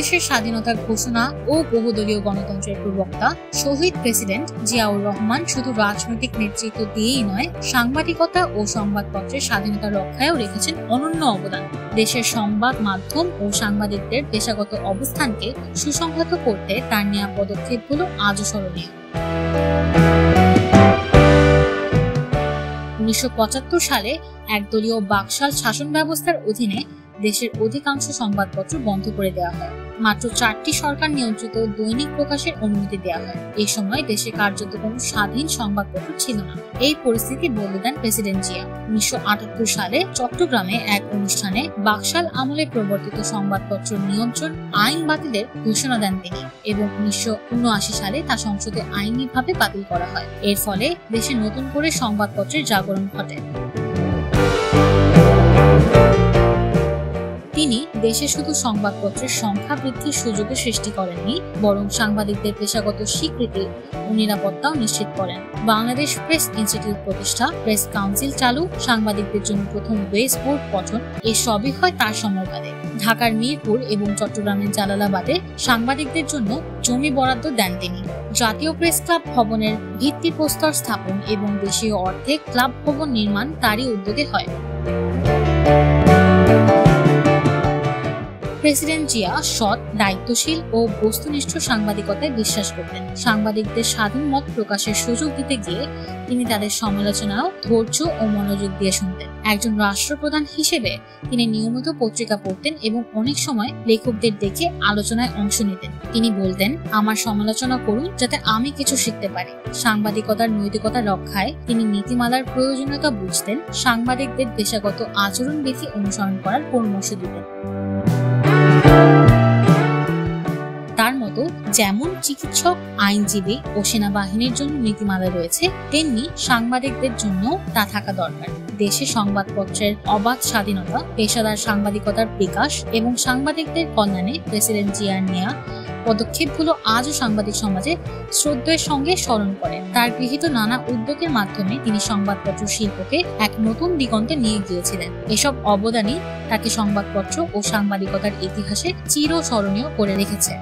দেশের স্বাধীনতার ঘোষণা ও বহুদলীয় গণতন্ত্রের প্রবক্তা শহীদ প্রেসিডেন্ট জিয়াউর রহমান শুধু রাজনৈতিক নেতৃত্ব দিয়েই নয়, সাংবাদিকতা ও সংবাদপত্রের স্বাধীনতা রক্ষায়ও রেখেছেন অনন্য অবদান। দেশের সংবাদ মাধ্যম ও সাংবাদিকদের পেশাগত অবস্থানকে সুসংহত করতে তার নেওয়া পদক্ষেপগুলো আজও স্মরণীয়। 1975 সালে একদলীয় বাকশাল শাসন ব্যবস্থার অধীনে দেশের অধিকাংশ সংবাদপত্র বন্ধ করে দেওয়া হয়। মাত্র 4টি সরকার নিয়ন্ত্রিত দৈনিক প্রকাশের অনুমতি দেওয়া হয়। এই সময় দেশে কার্যত কোনো স্বাধীন সংবাদপত্র ছিল না। এই পরিস্থিতি বদলে দেন প্রেসিডেন্ট জিয়া। 1978 সালে চট্টগ্রামে এক অনুষ্ঠানে বাকশাল আমলে প্রবর্তিত সংবাদপত্র নিয়ন্ত্রণ আইন বাতিলের ঘোষণা দেন তিনি এবং 1979 সালে তা সংসদে আইনিভাবে বাতিল করা হয়। এর ফলে দেশে নতুন করে সংবাদপত্রের জাগরণ ঘটে। তিনি দেশে শুধু সংবাদপত্রের সংখ্যা বৃদ্ধির সুযোগের সৃষ্টি করেননি, বরং সাংবাদিকদের পেশাগত স্বীকৃতি ও নিরাপত্তাও নিশ্চিত করেন। বাংলাদেশ প্রেস ইনস্টিটিউট প্রতিষ্ঠা, প্রেস কাউন্সিল চালু, সাংবাদিকদের জন্য প্রথম ওয়েস বোর্ড গঠন, এসবই হয় তার সময়কালে। ঢাকার মিরপুর এবং চট্টগ্রামের জালালাবাদে সাংবাদিকদের জন্য জমি বরাদ্দ দেন তিনি। জাতীয় প্রেস ক্লাব ভবনের ভিত্তিপ্রস্তর স্থাপন এবং দেশীয় অর্থে ক্লাব ভবন নির্মাণ তারই উদ্যোগে হয়। প্রেসিডেন্ট জিয়া সৎ, দায়িত্বশীল ও বস্তুনিষ্ঠ সাংবাদিকতায় বিশ্বাস করতেন। সাংবাদিকদের স্বাধীন মত প্রকাশের সুযোগ দিতে গিয়ে তিনি তাদের সমালোচনাও ধৈর্য ও মনোযোগ দিয়ে শুনতেন। একজন রাষ্ট্রপ্রধান হিসেবে তিনি নিয়মিত পত্রিকা পড়তেন এবং অনেক সময় লেখকদের দেখে আলোচনায় অংশ নিতেন। তিনি বলতেন, আমার সমালোচনা করুন যাতে আমি কিছু শিখতে পারি। সাংবাদিকতার নৈতিকতা রক্ষায় তিনি নীতিমালার প্রয়োজনীয়তা বুঝতেন, সাংবাদিকদের পেশাগত আচরণবিধি অনুসরণ করার পরামর্শ দিতেন। তার মতো যেমন চিকিৎসক, আইনজীবী ও সেনাবাহিনীর জন্য নীতিমালা রয়েছে, তেমনি সাংবাদিকদের জন্য তা থাকা দরকার। দেশে সংবাদপত্রের অবাধ স্বাধীনতা, পেশাদার সাংবাদিকতার বিকাশ এবং সাংবাদিকদের কল্যাণে প্রেসিডেন্ট জিয়ার নেয়া পদক্ষেপগুলো আজও সাংবাদিক সমাজে শ্রদ্ধের সঙ্গে স্মরণ করে। তার গৃহীত নানা উদ্যোগের মাধ্যমে তিনি সংবাদপত্র শিল্পকে এক নতুন দিগন্তে নিয়ে গিয়েছিলেন। এসব অবদানই তাকে সংবাদপত্র ও সাংবাদিকতার ইতিহাসে চিরস্মরণীয় করে রেখেছে।